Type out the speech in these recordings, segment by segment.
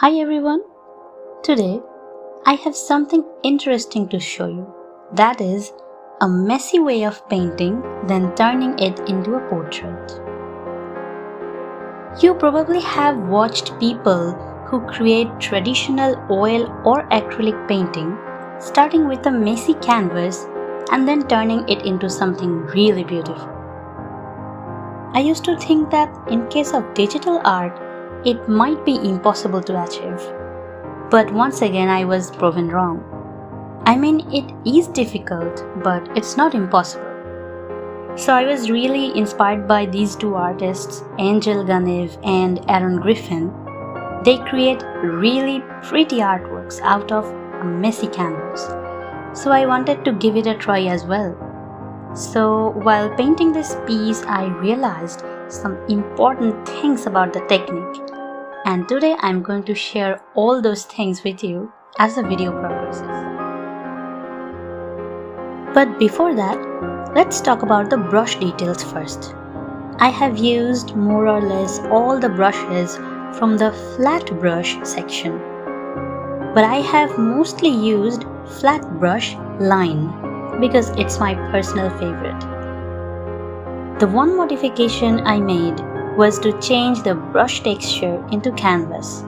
Hi everyone, today I have something interesting to show you. That is a messy way of painting then turning it into a portrait. You probably have watched people who create traditional oil or acrylic painting starting with a messy canvas and then turning it into something really beautiful. I used to think that in case of digital art, it might be impossible to achieve. But once again, I was proven wrong. I mean, it is difficult, but it's not impossible. So I was really inspired by these two artists, Angel Ganev and Aaron Griffin. They create really pretty artworks out of a messy canvas. So I wanted to give it a try as well. So while painting this piece, I realized some important things about the technique. And today I'm going to share all those things with you as the video progresses. But before that, let's talk about the brush details first. I have used more or less all the brushes from the flat brush section. But I have mostly used flat brush line because it's my personal favorite. The one modification I made was to change the brush texture into canvas.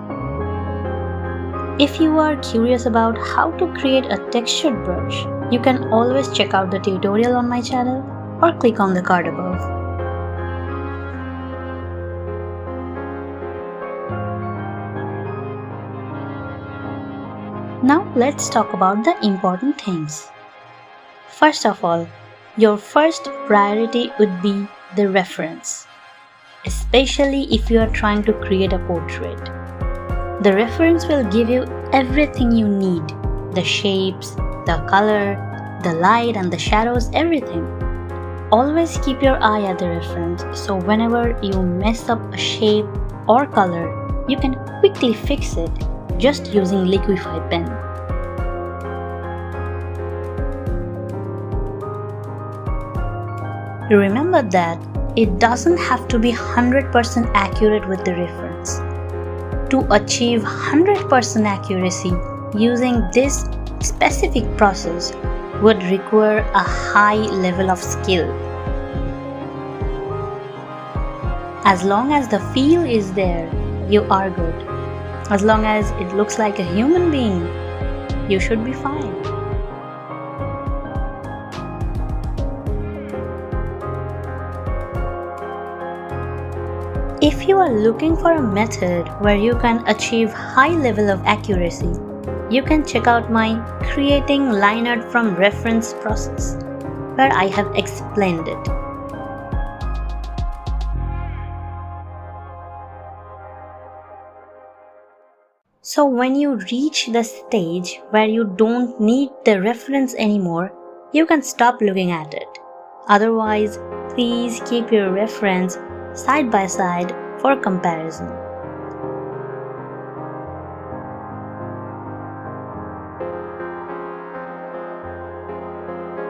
If you are curious about how to create a textured brush, you can always check out the tutorial on my channel or click on the card above. Now let's talk about the important things. First of all, your first priority would be the reference, especially if you are trying to create a portrait. The reference will give you everything you need, the shapes, the color, the light and the shadows, everything. Always keep your eye at the reference so whenever you mess up a shape or color, you can quickly fix it just using liquefied pen. Remember that it doesn't have to be 100% accurate with the reference. To achieve 100% accuracy using this specific process would require a high level of skill. As long as the feel is there, you are good. As long as it looks like a human being, you should be fine. If you are looking for a method where you can achieve high level of accuracy, you can check out my Creating Lineart from Reference process, where I have explained it. So when you reach the stage where you don't need the reference anymore, you can stop looking at it. Otherwise, please keep your reference side by side for comparison.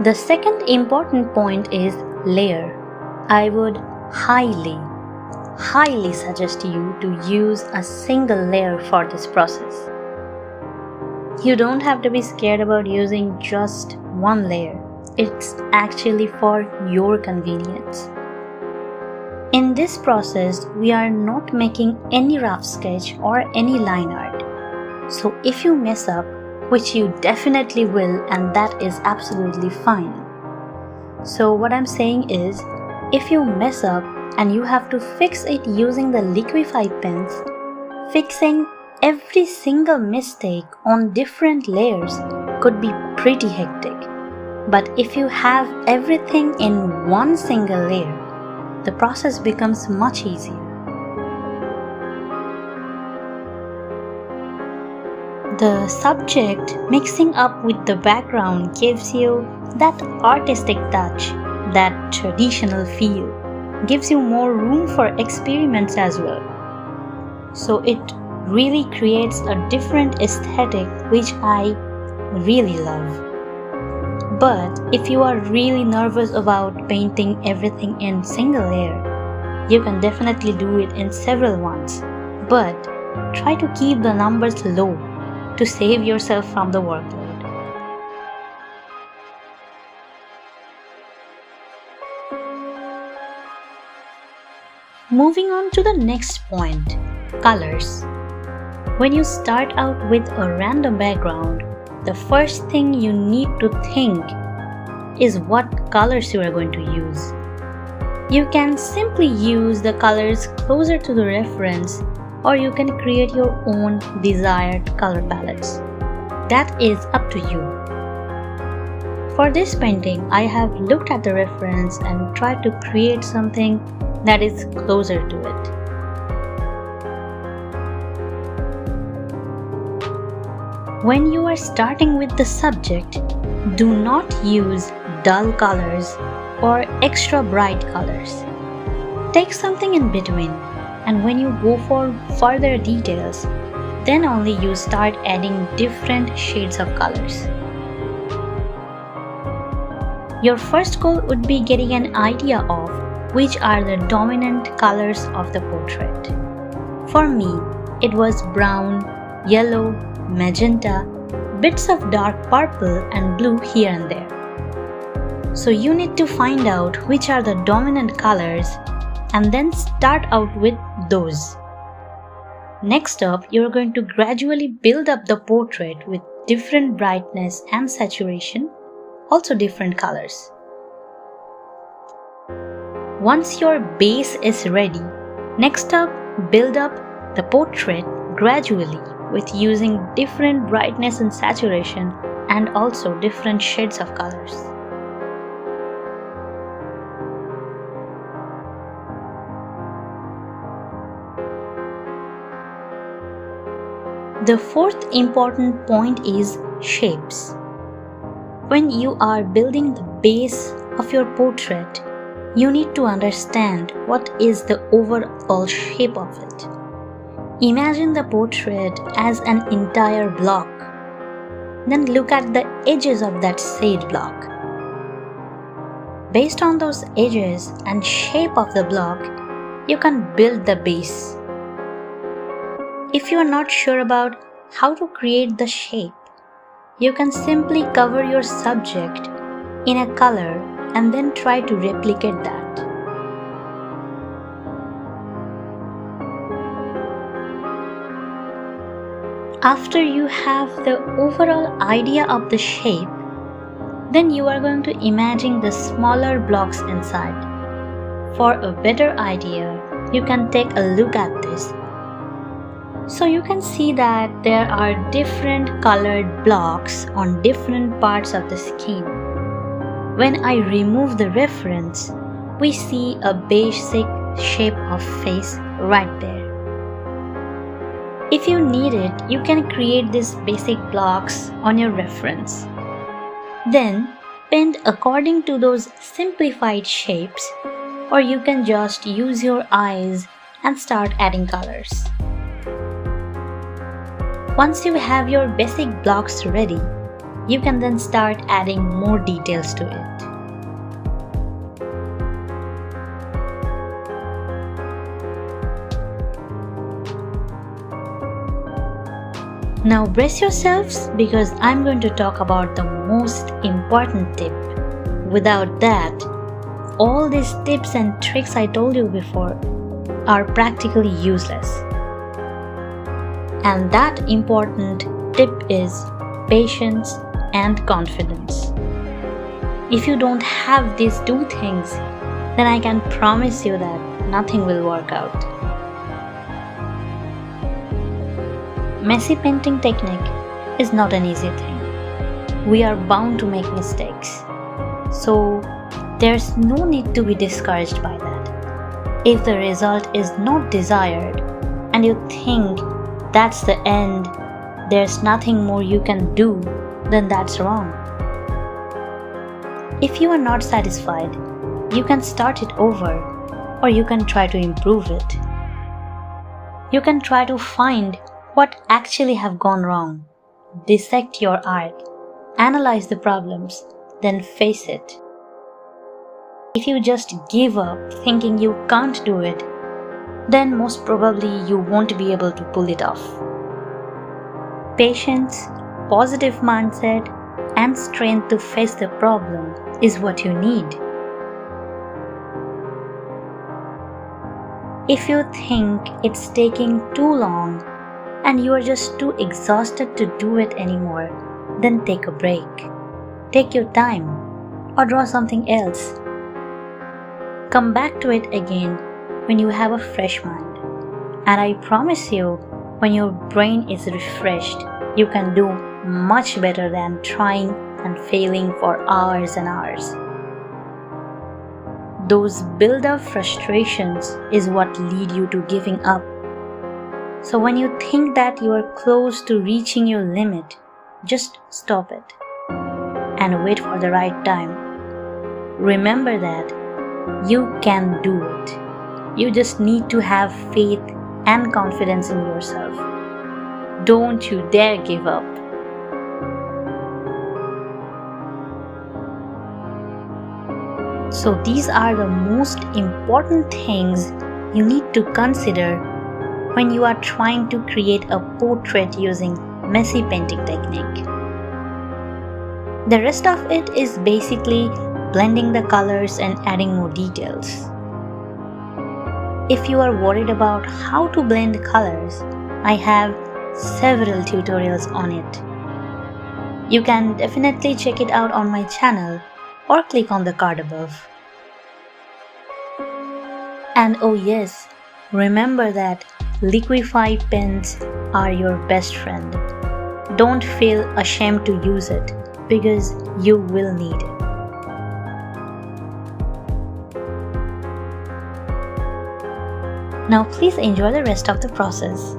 The second important point is layer. I would highly suggest you to use a single layer for this process. You don't have to be scared about using just one layer. It's actually for your convenience. In this process, we are not making any rough sketch or any line art. So if you mess up, which you definitely will, and that is absolutely fine. So what I'm saying is, if you mess up and you have to fix it using the liquefied pens, fixing every single mistake on different layers could be pretty hectic. But if you have everything in one single layer, the process becomes much easier. The subject mixing up with the background gives you that artistic touch, that traditional feel, gives you more room for experiments as well. So it really creates a different aesthetic which I really love. But if you are really nervous about painting everything in single layer, you can definitely do it in several ones. But try to keep the numbers low to save yourself from the workload. Moving on to the next point, colors. When you start out with a random background, the first thing you need to think is what colors you are going to use. You can simply use the colors closer to the reference, or you can create your own desired color palettes. That is up to you. For this painting, I have looked at the reference and tried to create something that is closer to it. When you are starting with the subject, do not use dull colors or extra bright colors. Take something in between, and when you go for further details, then only you start adding different shades of colors. Your first goal would be getting an idea of which are the dominant colors of the portrait. For me, it was brown, yellow, magenta, bits of dark purple and blue here and there. So you need to find out which are the dominant colors and then start out with those. Next up, you're going to gradually build up the portrait with different brightness and saturation, also different colors. Once your base is ready, next up, build up the portrait gradually with using different brightness and saturation and also different shades of colors. The fourth important point is shapes. When you are building the base of your portrait, you need to understand what is the overall shape of it. Imagine the portrait as an entire block. Then look at the edges of that said block. Based on those edges and shape of the block, you can build the base. If you are not sure about how to create the shape, you can simply cover your subject in a color and then try to replicate that. After you have the overall idea of the shape, then you are going to imagine the smaller blocks inside. For a better idea, you can take a look at this. So you can see that there are different colored blocks on different parts of the skin. When I remove the reference, we see a basic shape of face right there. If you need it, you can create these basic blocks on your reference. Then paint according to those simplified shapes, or you can just use your eyes and start adding colors. Once you have your basic blocks ready, you can then start adding more details to it. Now brace yourselves because I'm going to talk about the most important tip. Without that, all these tips and tricks I told you before are practically useless. And that important tip is patience and confidence. If you don't have these two things, then I can promise you that nothing will work out. Messy painting technique is not an easy thing. We are bound to make mistakes. So there's no need to be discouraged by that. If the result is not desired and you think that's the end, there's nothing more you can do, then that's wrong. If you are not satisfied, you can start it over, or you can try to improve it. You can try to find what actually have gone wrong, dissect your art, analyze the problems, then face it. If you just give up thinking you can't do it, then most probably you won't be able to pull it off. Patience, positive mindset, and strength to face the problem is what you need. If you think it's taking too long and you are just too exhausted to do it anymore, then take a break. Take your time or draw something else. Come back to it again when you have a fresh mind. And I promise you, when your brain is refreshed, you can do much better than trying and failing for hours and hours. Those build-up frustrations is what lead you to giving up. So when you think that you are close to reaching your limit, just stop it and wait for the right time. Remember that you can do it. You just need to have faith and confidence in yourself. Don't you dare give up. So these are the most important things you need to consider when you are trying to create a portrait using messy painting technique. The rest of it is basically blending the colors and adding more details. If you are worried about how to blend colors, I have several tutorials on it. You can definitely check it out on my channel or click on the card above. And oh yes, remember that liquify pens are your best friend. Don't feel ashamed to use it because you will need it. Now please enjoy the rest of the process.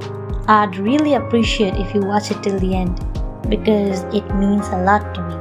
I'd really appreciate if you watch it till the end because it means a lot to me.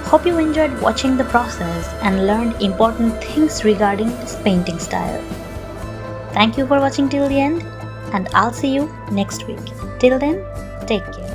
Hope you enjoyed watching the process and learned important things regarding this painting style. Thank you for watching till the end, and I'll see you next week. Till then, take care.